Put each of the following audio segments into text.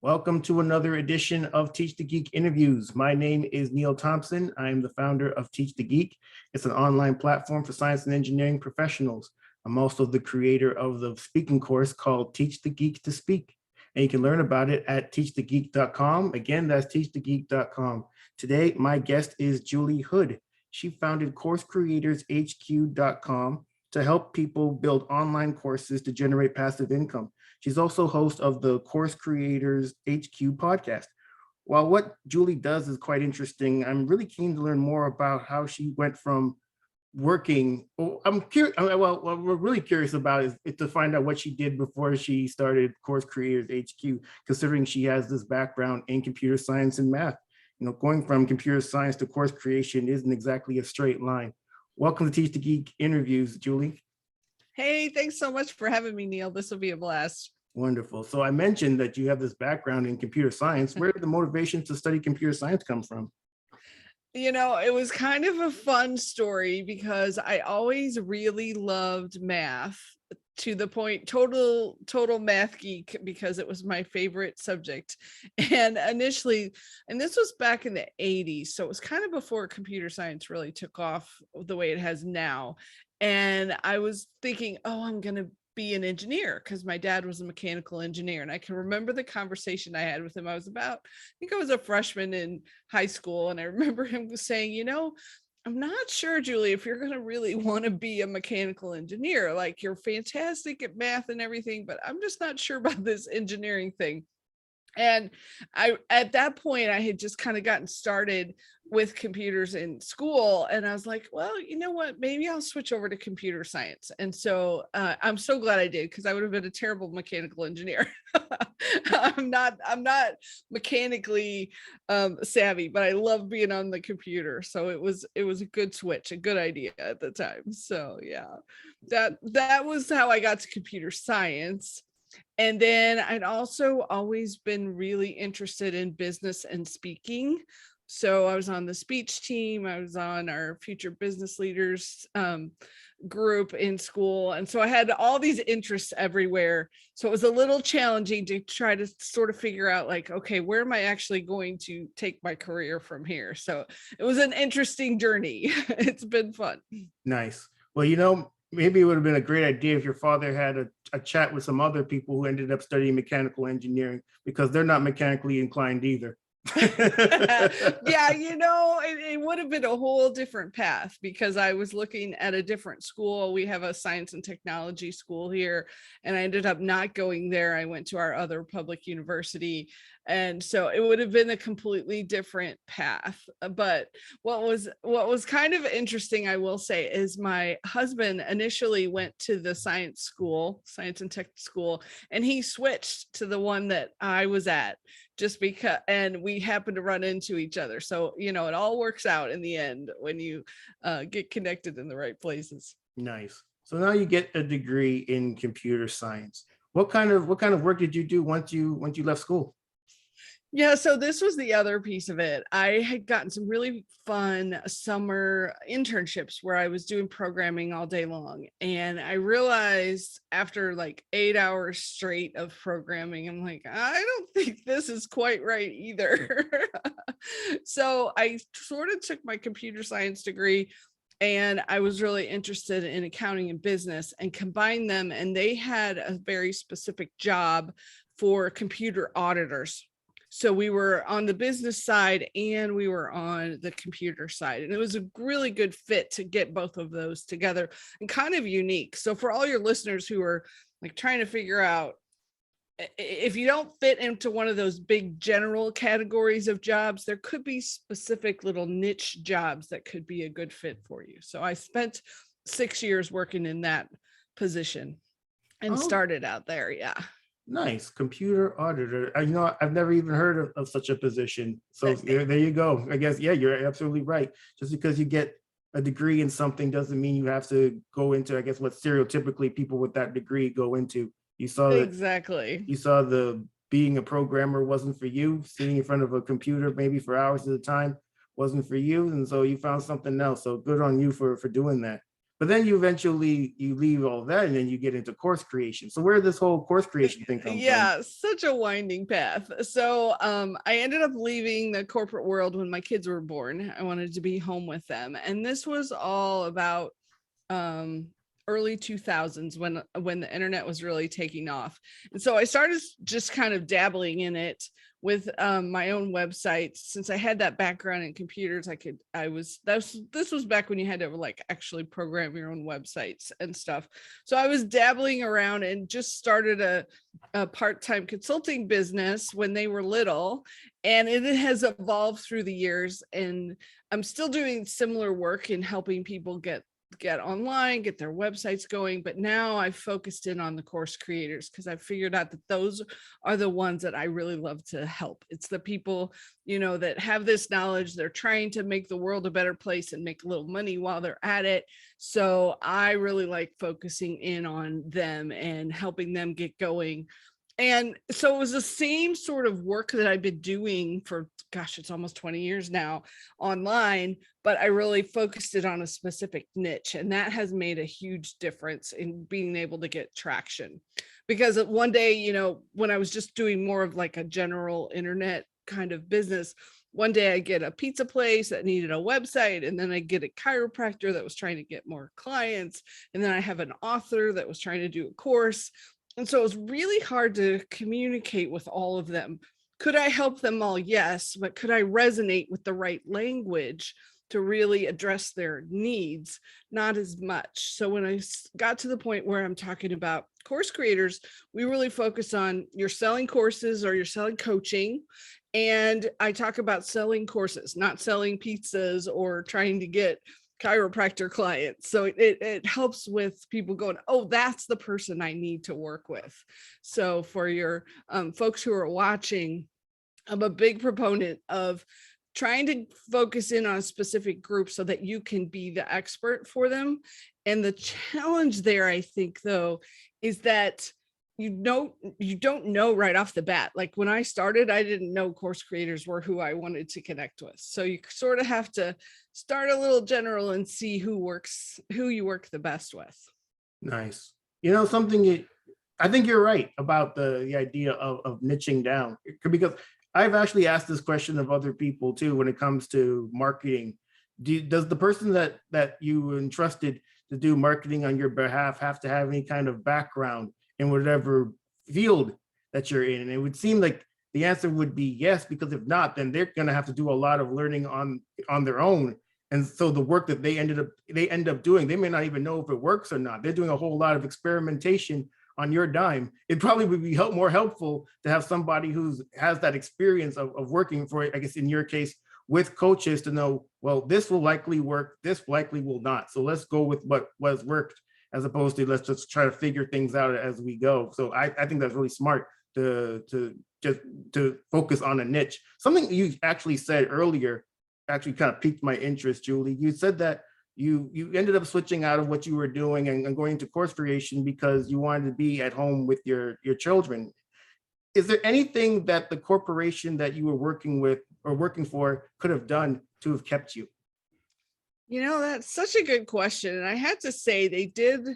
Welcome to another edition of Teach the Geek interviews. My name is Neil Thompson. I am the founder of Teach the Geek. It's an online platform for science and engineering professionals. I'm also the creator of the speaking course called Teach the Geek to Speak. And you can learn about it at teachthegeek.com. Again, that's teachthegeek.com. Today, my guest is Julie Hood. She founded CourseCreatorsHQ.com to help people build online courses to generate passive income. She's also host of the Course Creators HQ podcast. While what Julie does is quite interesting, I'm really keen to learn more about how she went from working. I'm curious. Well, what we're really curious about is to find out what she did before she started Course Creators HQ, considering she has this background in computer science and math. Going from computer science to course creation isn't exactly a straight line. Welcome to Teach the Geek interviews, Julie. Hey, thanks so much for having me, Neil. This will be a blast. Wonderful. So I mentioned that you have this background in computer science. Where did the motivation to study computer science come from? It was kind of a fun story because I always really loved math to the point, total math geek, because it was my favorite subject. And initially, and this was back in the 80s, so it was kind of before computer science really took off the way it has now. And I was thinking, oh, I'm going to be an engineer because my dad was a mechanical engineer. And I can remember the conversation I had with him. I think I was a freshman in high school. And I remember him saying, I'm not sure, Julie, if you're going to really want to be a mechanical engineer. Like, you're fantastic at math and everything, but I'm just not sure about this engineering thing. And at that point, I had just kind of gotten started with computers in school. And I was like, well, you know what, maybe I'll switch over to computer science. And so I'm so glad I did, because I would have been a terrible mechanical engineer. I'm not mechanically savvy, but I love being on the computer. So it was a good switch, a good idea at the time. So yeah, that was how I got to computer science. And then I'd also always been really interested in business and speaking. So I was on the speech team. I was on our future business leaders group in school. And so I had all these interests everywhere. So it was a little challenging to try to sort of figure out, like, okay, where am I actually going to take my career from here? So it was an interesting journey. It's been fun. Nice. Well, maybe it would have been a great idea if your father had a chat with some other people who ended up studying mechanical engineering, because they're not mechanically inclined either. Yeah, it would have been a whole different path, because I was looking at a different school. We have a science and technology school here, and I ended up not going there. I went to our other public university. And so it would have been a completely different path. But what was kind of interesting, I will say, is my husband initially went to the science and tech school, and he switched to the one that I was at, just because, and we happened to run into each other. So, it all works out in the end when you get connected in the right places. Nice. So now you get a degree in computer science. What kind of work did you do once you left school? Yeah, so this was the other piece of it. I had gotten some really fun summer internships where I was doing programming all day long. And I realized after like 8 hours straight of programming, I'm like, I don't think this is quite right either. So I sort of took my computer science degree, and I was really interested in accounting and business, and combined them. And they had a very specific job for computer auditors. So we were on the business side and we were on the computer side. And it was a really good fit to get both of those together, and kind of unique. So for all your listeners who are like trying to figure out, if you don't fit into one of those big general categories of jobs, there could be specific little niche jobs that could be a good fit for you. So I spent 6 years working in that position and started out there. Yeah. Nice. Computer auditor. I've never even heard of such a position. So there you go. I guess, yeah, you're absolutely right. Just because you get a degree in something doesn't mean you have to go into, I guess, what stereotypically people with that degree go into. You saw that. Exactly. You saw the being a programmer wasn't for you. Sitting in front of a computer maybe for hours at a time wasn't for you. And so you found something else. So good on you for doing that. But then you eventually you leave all that and then you get into course creation. So where did this whole course creation thing come from? Yeah, such a winding path. So I ended up leaving the corporate world when my kids were born. I wanted to be home with them. And this was all about um early 2000s when the internet was really taking off. And so I started just kind of dabbling in it with my own website. Since I had that background in computers, this was back when you had to like actually program your own websites and stuff. So I was dabbling around and just started a part-time consulting business when they were little, and it has evolved through the years, and I'm still doing similar work in helping people get online, get their websites going. But now I've focused in on the course creators because I've figured out that those are the ones that I really love to help. It's the people, that have this knowledge. They're trying to make the world a better place and make a little money while they're at it. So I really like focusing in on them and helping them get going. And so it was the same sort of work that I've been doing for, gosh, it's almost 20 years now online, but I really focused it on a specific niche. And that has made a huge difference in being able to get traction. Because one day, when I was just doing more of like a general internet kind of business, one day I get a pizza place that needed a website, and then I get a chiropractor that was trying to get more clients. And then I have an author that was trying to do a course. And so it was really hard to communicate with all of them. Could I help them all? Yes, but could I resonate with the right language to really address their needs? Not as much. So when I got to the point where I'm talking about course creators, we really focus on you're selling courses or you're selling coaching. And I talk about selling courses, not selling pizzas or trying to get chiropractor clients. So it helps with people going, oh, that's the person I need to work with. So for your folks who are watching, I'm a big proponent of trying to focus in on specific groups so that you can be the expert for them. And the challenge there, I think, though, is that you don't know right off the bat. Like when I started, I didn't know course creators were who I wanted to connect with. So you sort of have to start a little general and see who you work the best with. Nice. I think you're right about the idea of niching down, because I've actually asked this question of other people too when it comes to marketing. Does the person that you entrusted to do marketing on your behalf have to have any kind of background in whatever field that you're in? And it would seem like the answer would be yes, because if not, then they're going to have to do a lot of learning on their own. And so the work that they end up doing, they may not even know if it works or not. They're doing a whole lot of experimentation on your dime. It probably would be more helpful to have somebody who has that experience of working for, I guess in your case, with coaches to know, well, this will likely work, this likely will not. So let's go with what was worked, as opposed to let's just try to figure things out as we go. So I think that's really smart to focus on a niche. Something you actually said earlier actually kind of piqued my interest, Julie. You said that you ended up switching out of what you were doing and going into course creation because you wanted to be at home with your children. Is there anything that the corporation that you were working with or working for could have done to have kept you? That's such a good question. And I had to say they did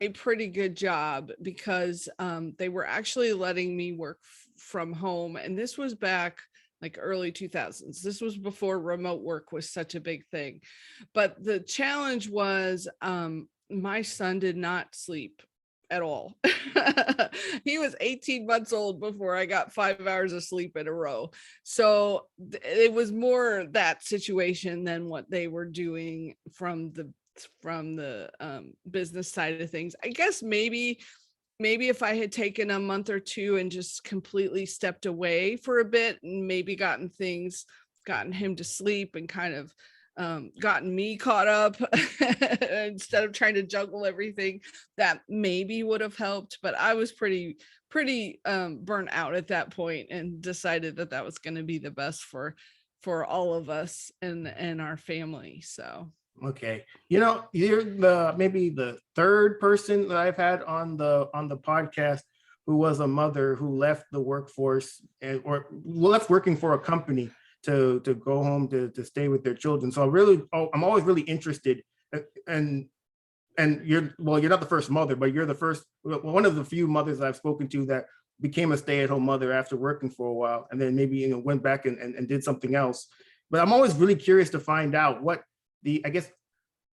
a pretty good job because they were actually letting me work from home. And this was back like early 2000s. This was before remote work was such a big thing. But the challenge was my son did not sleep at all. He was 18 months old before I got 5 hours of sleep in a row. So it was more that situation than what they were doing from the business side of things. I guess maybe if I had taken a month or two and just completely stepped away for a bit and maybe gotten him to sleep and kind of gotten me caught up instead of trying to juggle everything, that maybe would have helped. But I was pretty burnt out at that point and decided that was going to be the best for all of us and our family. So okay, you're maybe the third person that I've had on the podcast who was a mother who left the workforce or left working for a company to go home to stay with their children. So I'm always really interested, and And you're not the first mother, but you're the first, one of the few mothers I've spoken to that became a stay-at-home mother after working for a while, and then maybe went back and did something else. But I'm always really curious to find out what I guess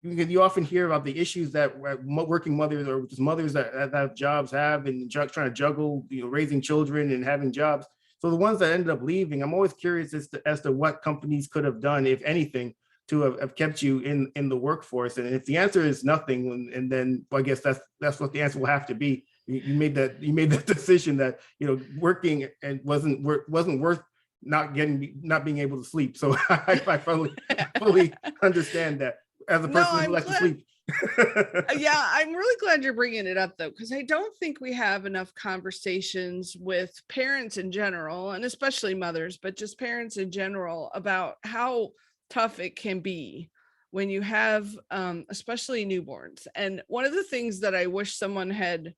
you often hear about the issues that working mothers or just mothers that have jobs have, and trying to juggle, raising children and having jobs. So the ones that ended up leaving, I'm always curious as to what companies could have done, if anything, to have kept you in the workforce. And if the answer is nothing, and then I guess that's what the answer will have to be. You made that decision that working and wasn't worth not being able to sleep. So I fully understand that as a person who likes to sleep. Yeah, I'm really glad you're bringing it up though, because I don't think we have enough conversations with parents in general, and especially mothers, but just parents in general, about how tough it can be when you have especially newborns. And one of the things that I wish someone had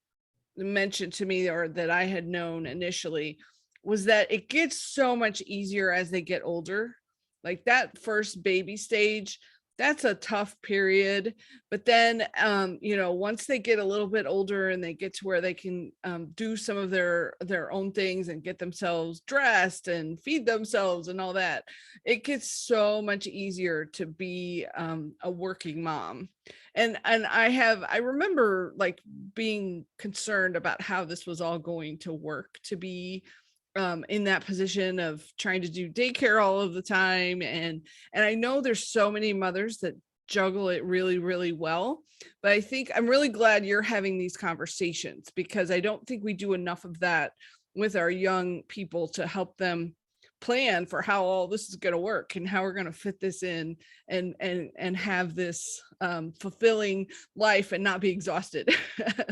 mentioned to me, or that I had known initially, was that it gets so much easier as they get older. Like that first baby stage, that's a tough period. But then once they get a little bit older and they get to where they can do some of their own things and get themselves dressed and feed themselves and all that, it gets so much easier to be a working mom. And I remember like being concerned about how this was all going to work, to be in that position of trying to do daycare all of the time. And I know there's so many mothers that juggle it really, really well. But I think I'm really glad you're having these conversations, because I don't think we do enough of that with our young people to help them plan for how all this is going to work and how we're going to fit this in and have this fulfilling life and not be exhausted.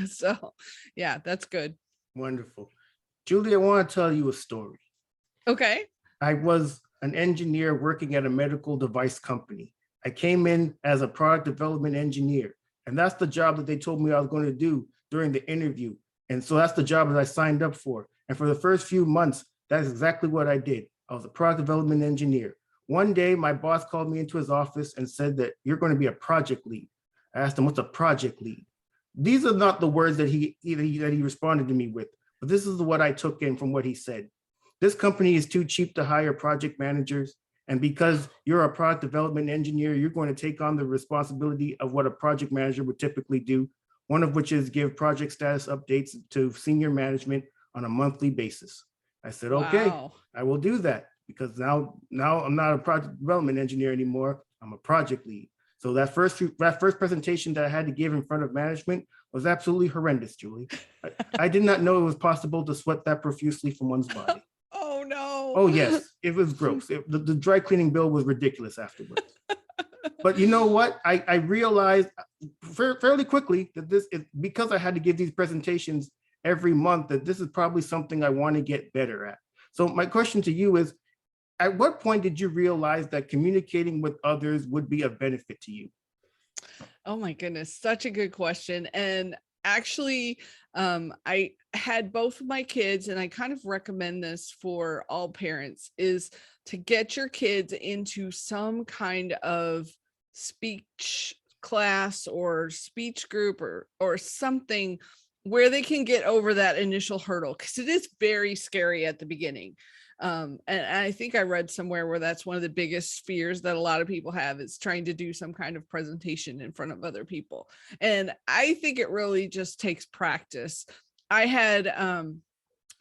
So yeah, that's good. Wonderful. Julie, I want to tell you a story. Okay. I was an engineer working at a medical device company. I came in as a product development engineer, and that's the job that they told me I was going to do during the interview. And so that's the job that I signed up for. And for the first few months, that's exactly what I did. I was a product development engineer. One day, my boss called me into his office and said that you're going to be a project lead. I asked him, what's a project lead? These are not the words that he responded to me with, but this is what I took in from what he said. This company is too cheap to hire project managers. And because you're a product development engineer, you're going to take on the responsibility of what a project manager would typically do, one of which is give project status updates to senior management on a monthly basis. I said, okay, wow, I will do that, because now I'm not a project development engineer anymore. I'm a project lead. So that first presentation that I had to give in front of management was absolutely horrendous, Julie. I did not know it was possible to sweat that profusely from one's body. Oh no. Oh yes, it was gross. The dry cleaning bill was ridiculous afterwards. But you know what? I realized fairly quickly that this is because I had to give these presentations every month, that this is probably something I want to get better at. So my question to you is, at what point did you realize that communicating with others would be of benefit to you? Oh my goodness, such a good question. And actually, I had both of my kids, and I kind of recommend this for all parents, is to get your kids into some kind of speech class or speech group or something where they can get over that initial hurdle, because it is very scary at the beginning. And I think I read somewhere where that's one of the biggest fears that a lot of people have, is trying to do some kind of presentation in front of other people. And I think it really just takes practice. I had a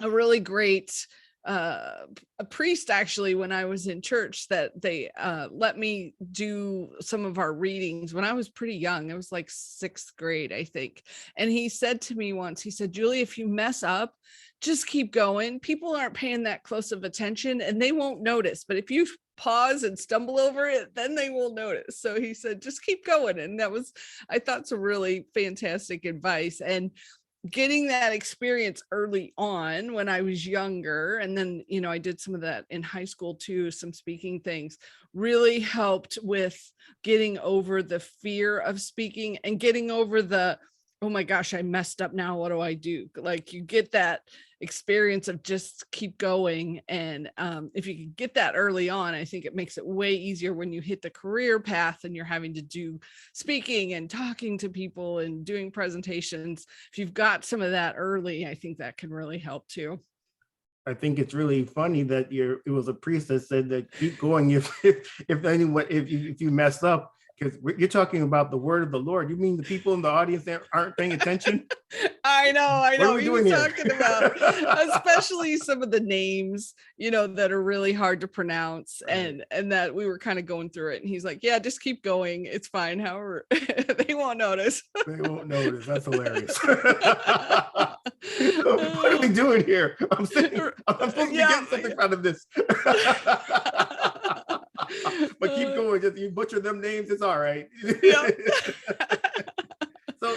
really great a priest, actually, when I was in church, that they let me do some of our readings when I was pretty young. It was like 6th grade, I think. And he said to me once, he said, Julie, if you mess up, just keep going. People aren't paying that close of attention and they won't notice. But if you pause and stumble over it, then they will notice. So he said, just keep going. And that was, I thought, some really fantastic advice. And getting that experience early on when I was younger, and then, I did some of that in high school too, some speaking things, really helped with getting over the fear of speaking and getting over the oh my gosh, I messed up now. What do I do? Like you get that experience of just keep going. And if you can get that early on, I think it makes it way easier when you hit the career path and you're having to do speaking and talking to people and doing presentations. If you've got some of that early, I think that can really help too. I think it's really funny that it was a priest that said that keep going if anyone if you mess up, because you're talking about the word of the Lord. You mean the people in the audience that aren't paying attention? I What are know. we He doing was here? talking about especially some of the names, that are really hard to pronounce, Right. and that we were kind of going through it. And he's like, "Yeah, just keep going. It's fine. However, they won't notice." They won't notice. That's hilarious. What are we doing here? I'm supposed to be Yeah. getting something out of this. But keep going. Just you butcher them names, it's all right. Yeah. So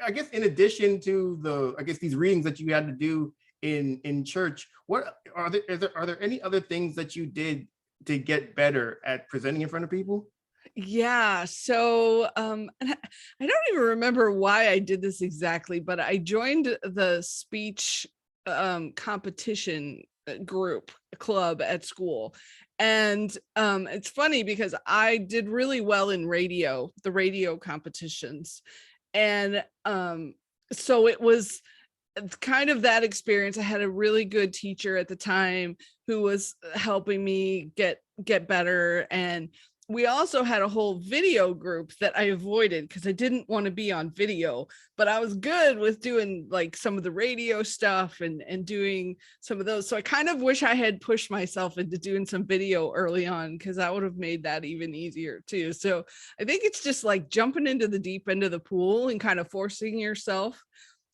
I guess in addition to these readings that you had to do in church, what are there any other things that you did to get better at presenting in front of people? Yeah. So and I don't even remember why I did this exactly, but I joined the speech competition group club at school. And it's funny because I did really well in the radio competitions. And so it was kind of that experience. I had a really good teacher at the time who was helping me get better. And we also had a whole video group that I avoided because I didn't want to be on video, but I was good with doing like some of the radio stuff and doing some of those. So I kind of wish I had pushed myself into doing some video early on, because that would have made that even easier too. So I think it's just like jumping into the deep end of the pool and kind of forcing yourself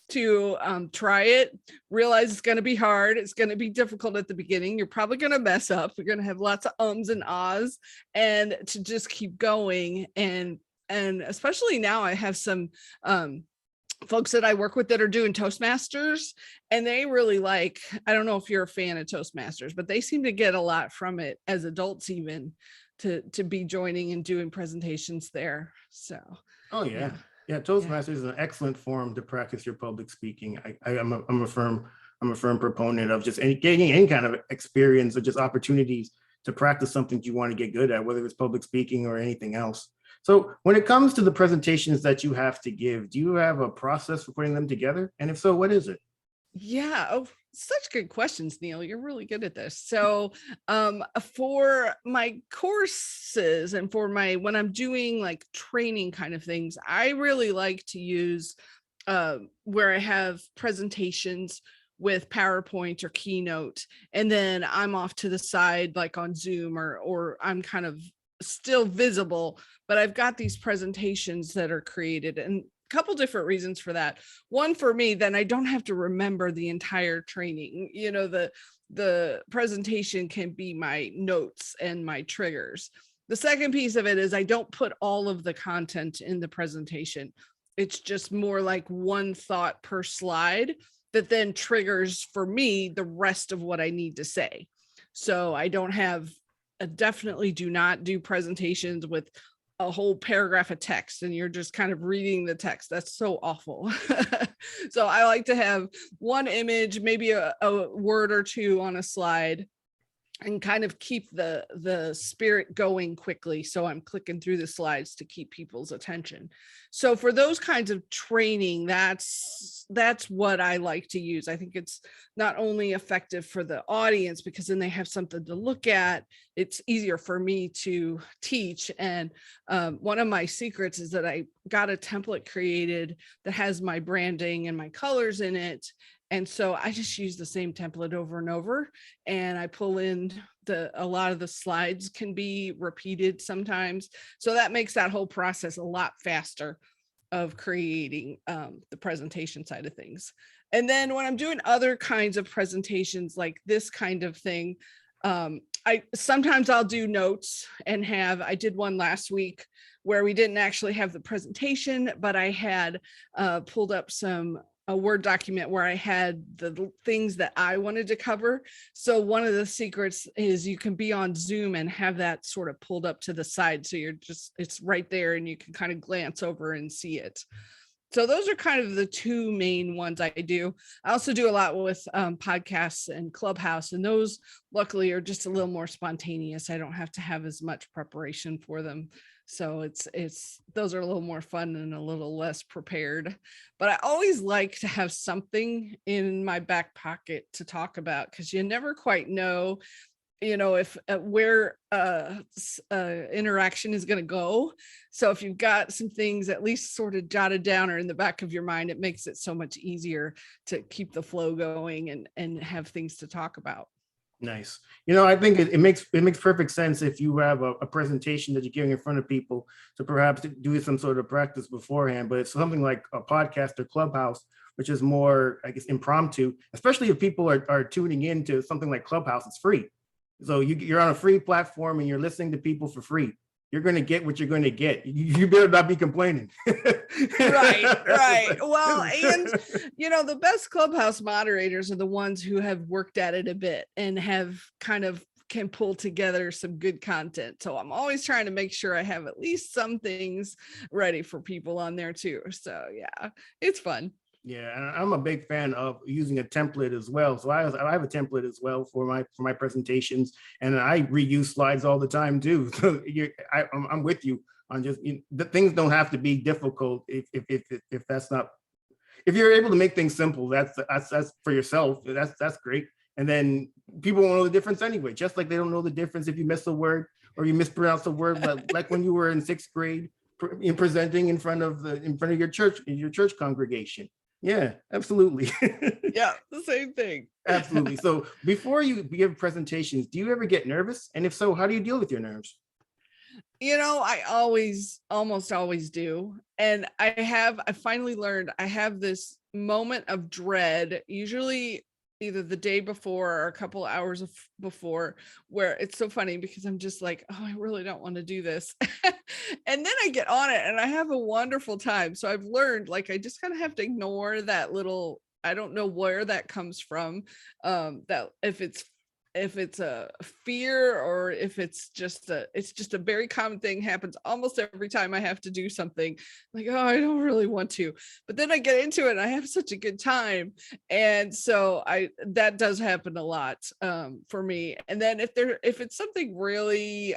to try it, realize it's going to be hard. It's going to be difficult at the beginning. You're probably going to mess up. You're going to have lots of ums and ahs, and to just keep going. And especially now I have some folks that I work with that are doing Toastmasters, and they really like, I don't know if you're a fan of Toastmasters, but they seem to get a lot from it as adults, even to be joining and doing presentations there. So, Oh yeah. yeah. Yeah, Yeah. Toastmasters is an excellent forum to practice your public speaking. I'm a firm proponent of just getting any kind of experience or just opportunities to practice something you want to get good at, whether it's public speaking or anything else. So when it comes to the presentations that you have to give, do you have a process for putting them together? And if so, what is it? Yeah. Oh, such good questions, Neil. You're really good at this. So, for my courses and for my when I'm doing like training kind of things, I really like to use where I have presentations with PowerPoint or Keynote, and then I'm off to the side, like on Zoom, or I'm kind of still visible, but I've got these presentations that are created, and couple different reasons for that. One, for me, then I don't have to remember the entire training. The presentation can be my notes and my triggers. The second piece of it is I don't put all of the content in the presentation. It's just more like one thought per slide that then triggers for me the rest of what I need to say. So I don't have definitely do not do presentations with a whole paragraph of text and you're just kind of reading the text. That's so awful. So I like to have one image, maybe a word or two on a slide, and kind of keep the spirit going quickly. So I'm clicking through the slides to keep people's attention. So for those kinds of training, that's what I like to use. I think it's not only effective for the audience because then they have something to look at. It's easier for me to teach. And one of my secrets is that I got a template created that has my branding and my colors in it. And so I just use the same template over and over, and I pull in a lot of the slides can be repeated sometimes. So that makes that whole process a lot faster of creating the presentation side of things. And then when I'm doing other kinds of presentations like this kind of thing, I'll do notes and I did one last week where we didn't actually have the presentation, but I had pulled up a Word document where I had the things that I wanted to cover. So one of the secrets is you can be on Zoom and have that sort of pulled up to the side. So it's right there and you can kind of glance over and see it. So those are kind of the two main ones I do. I also do a lot with podcasts and Clubhouse, and those luckily are just a little more spontaneous. I don't have to have as much preparation for them. So it's those are a little more fun and a little less prepared. But I always like to have something in my back pocket to talk about, because you never quite know, if where interaction is going to go. So if you've got some things at least sort of jotted down or in the back of your mind, it makes it so much easier to keep the flow going and have things to talk about. Nice. I think it makes perfect sense if you have a presentation that you're giving in front of people to perhaps do some sort of practice beforehand. But it's something like a podcast or Clubhouse, which is more, I guess, impromptu, especially if people are tuning into something like Clubhouse. It's free. So you're on a free platform and you're listening to people for free. You're going to get what you're going to get. You better not be complaining. Right. Well, and the best Clubhouse moderators are the ones who have worked at it a bit and have kind of can pull together some good content. So I'm always trying to make sure I have at least some things ready for people on there too. So yeah, it's fun. Yeah, and I'm a big fan of using a template as well. So I have a template as well for my presentations, and I reuse slides all the time too. So I'm with you on just the things don't have to be difficult if that's not, if you're able to make things simple, that's for yourself. That's great, and then people won't know the difference anyway. Just like they don't know the difference if you miss a word or you mispronounce a word, like when you were in 6th grade in presenting in front of your church congregation. Yeah, absolutely. Yeah, the same thing. Absolutely. So before you give presentations, do you ever get nervous? And if so, how do you deal with your nerves? I almost always do. And I finally learned I have this moment of dread, usually either the day before or a couple hours before, where it's so funny because I'm just like, oh, I really don't want to do this. And then I get on it and I have a wonderful time. So I've learned, like, I just kind of have to ignore that little, I don't know where that comes from. That if it's a fear or if it's just a very common thing, happens almost every time I have to do something, like, oh, I don't really want to, but then I get into it and I have such a good time. And so that does happen a lot for me. And then if it's something really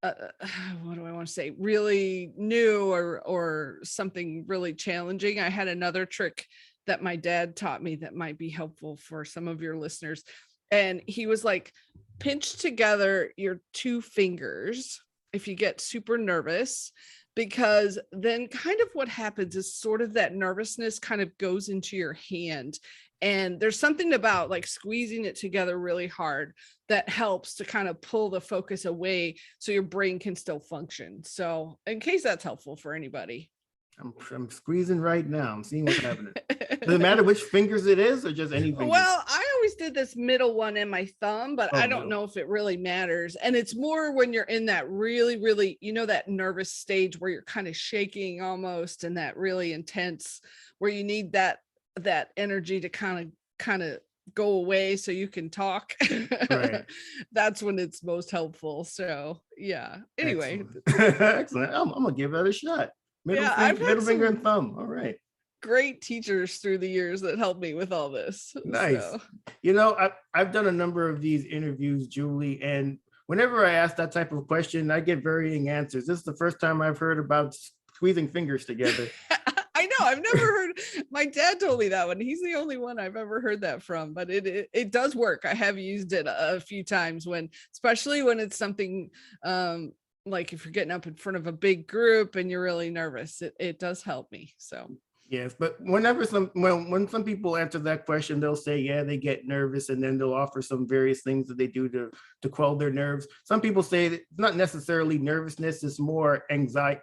what do I want to say, really new or something really challenging, I had another trick that my dad taught me that might be helpful for some of your listeners. And he was like, pinch together your 2 fingers if you get super nervous, because then kind of what happens is sort of that nervousness kind of goes into your hand. And there's something about like squeezing it together really hard that helps to kind of pull the focus away so your brain can still function. So in case that's helpful for anybody. I'm squeezing right now. I'm seeing what's happening. Does it matter which fingers it is or just any fingers? Well, I always did this middle one in my thumb, but I don't middle. know if it really matters. And it's more when you're in that really, really, that nervous stage where you're kind of shaking almost, and that really intense, where you need that energy to kind of go away so you can talk. Right. That's when it's most helpful. So yeah. Anyway. Excellent. I'm gonna give that a shot. Middle finger and thumb. All right. Great teachers through the years that helped me with all this. Nice. So. I've done a number of these interviews, Julie, and whenever I ask that type of question, I get varying answers. This is the first time I've heard about squeezing fingers together. I know. I've never heard. My dad told me that one. He's the only one I've ever heard that from, but it does work. I have used it a few times especially when it's something like if you're getting up in front of a big group and you're really nervous, it does help me. So. Yes, but when some people answer that question, they'll say, yeah, they get nervous, and then they'll offer some various things that they do to quell their nerves. Some people say that it's not necessarily nervousness, it's more anxiety.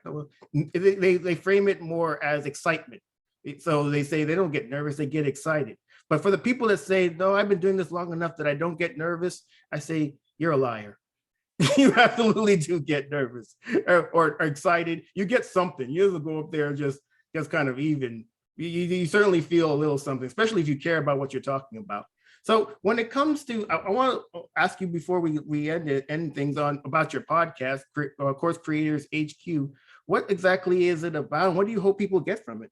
They frame it more as excitement. So they say they don't get nervous, they get excited. But for the people that say, no, I've been doing this long enough that I don't get nervous, I say, you're a liar. You absolutely do get nervous or excited. You get something. You just go up there and just kind of even. You certainly feel a little something, especially if you care about what you're talking about. So when it comes to, I want to ask you before we end things on about your podcast, Course Creators HQ. What exactly is it about? And what do you hope people get from it?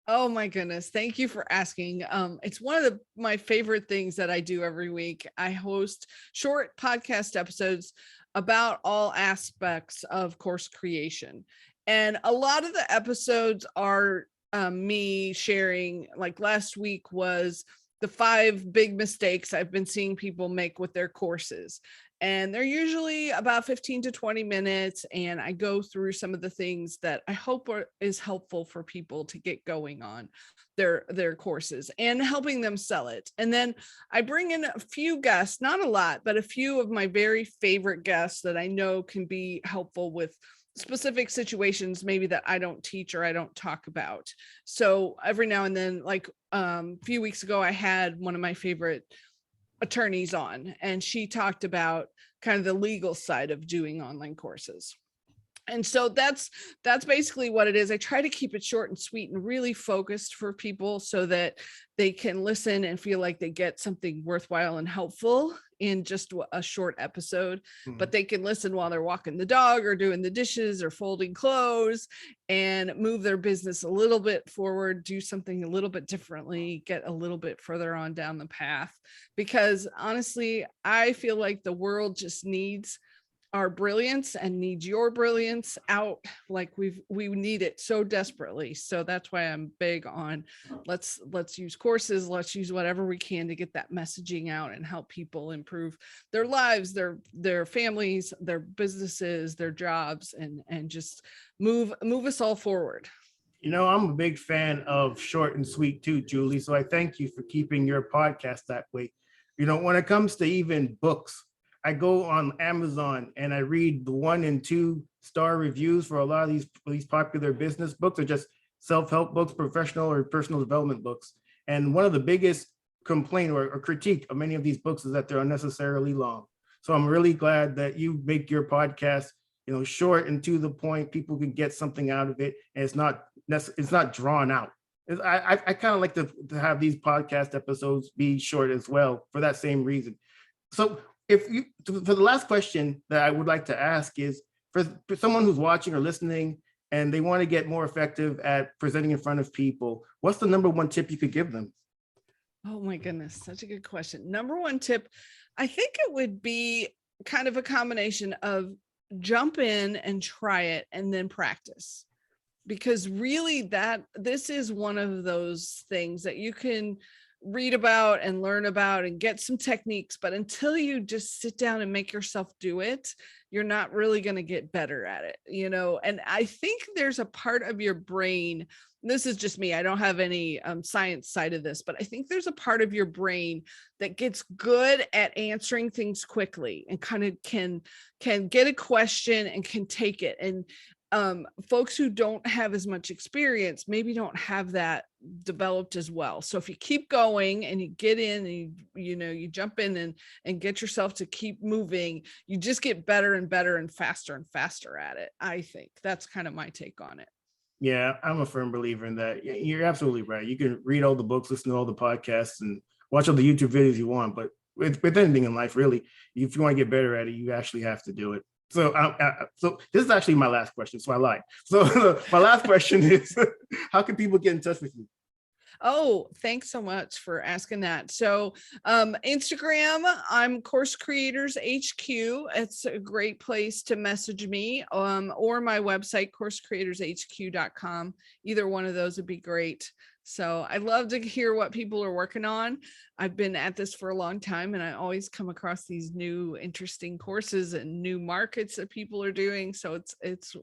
Oh my goodness. Thank you for asking. It's one of my favorite things that I do every week. I host short podcast episodes about all aspects of course creation. And a lot of the episodes are me sharing, like last week was the 5 big mistakes I've been seeing people make with their courses. And they're usually about 15 to 20 minutes. And I go through some of the things that I hope is helpful for people to get going on their courses and helping them sell it. And then I bring in a few guests, not a lot, but a few of my very favorite guests that I know can be helpful with specific situations maybe that I don't teach or I don't talk about. So every now and then, like a few weeks ago, I had one of my favorite attorneys on, and she talked about kind of the legal side of doing online courses. And so that's basically what it is. I try to keep it short and sweet and really focused for people so that they can listen and feel like they get something worthwhile and helpful in just a short episode, but they can listen while they're walking the dog or doing the dishes or folding clothes and move their business a little bit forward, do something a little bit differently, get a little bit further on down the path. Because honestly, I feel like the world just needs our brilliance and needs your brilliance out, like we need it so desperately. So that's why I'm big on let's use courses, let's use whatever we can to get that messaging out and help people improve their lives, their families, their businesses, their jobs, and just move us all forward. You know, I'm a big fan of short and sweet too, Julie. So I thank you for keeping your podcast that way. You know, when it comes to even books, I go on Amazon and I read the 1 and 2 star reviews for a lot of these popular business books, or just self-help books, professional or personal development books. And one of the biggest complaint or critique of many of these books is that they're unnecessarily long. So I'm really glad that you make your podcast, you know, short and to the point. People can get something out of it, and it's not drawn out. I kind of like to have these podcast episodes be short as well for that same reason. So for the last question that I would like to ask is for someone who's watching or listening and they want to get more effective at presenting in front of people, what's the number one tip you could give them? Oh my goodness, such a good question. Number one tip, I think it would be kind of a combination of jump in and try it and then practice. Because really this is one of those things that you can read about and learn about and get some techniques, but until you just sit down and make yourself do it, you're not really going to get better at it, you know. And I think there's a part of your brain, this is just me, I don't have any science side of this, but I think there's a part of your brain that gets good at answering things quickly and kind of can get a question and can take it. And folks who don't have as much experience maybe don't have that developed as well. So if you keep going and you get in and you jump in and get yourself to keep moving, you just get better and better and faster at it. I think that's kind of my take on it. Yeah, I'm a firm believer in that. You're absolutely right. You can read all the books, listen to all the podcasts, and watch all the YouTube videos you want, but with anything in life, really, if you want to get better at it, you actually have to do it. So, so this is actually my last question. So I lied. So my last question is, how can people get in touch with you? Oh, thanks so much for asking that. So Instagram, I'm Course Creators HQ. It's a great place to message me, or my website, coursecreatorshq.com. Either one of those would be great. So I'd love to hear what people are working on. I've been at this for a long time, and I always come across these new interesting courses and new markets that people are doing. So it's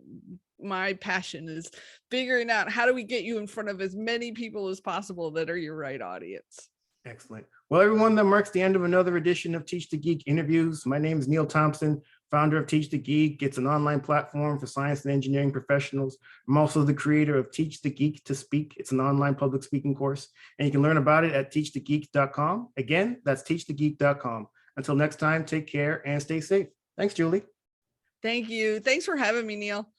my passion is figuring out how do we get you in front of as many people as possible that are your right audience. Excellent. Well, everyone, that marks the end of another edition of Teach the Geek interviews. My name is Neil Thompson, founder of Teach the Geek. It's an online platform for science and engineering professionals. I'm also the creator of Teach the Geek to Speak. It's an online public speaking course, and you can learn about it at teachthegeek.com. Again, that's teachthegeek.com. Until next time, take care and stay safe. Thanks, Julie. Thank you. Thanks for having me, Neil.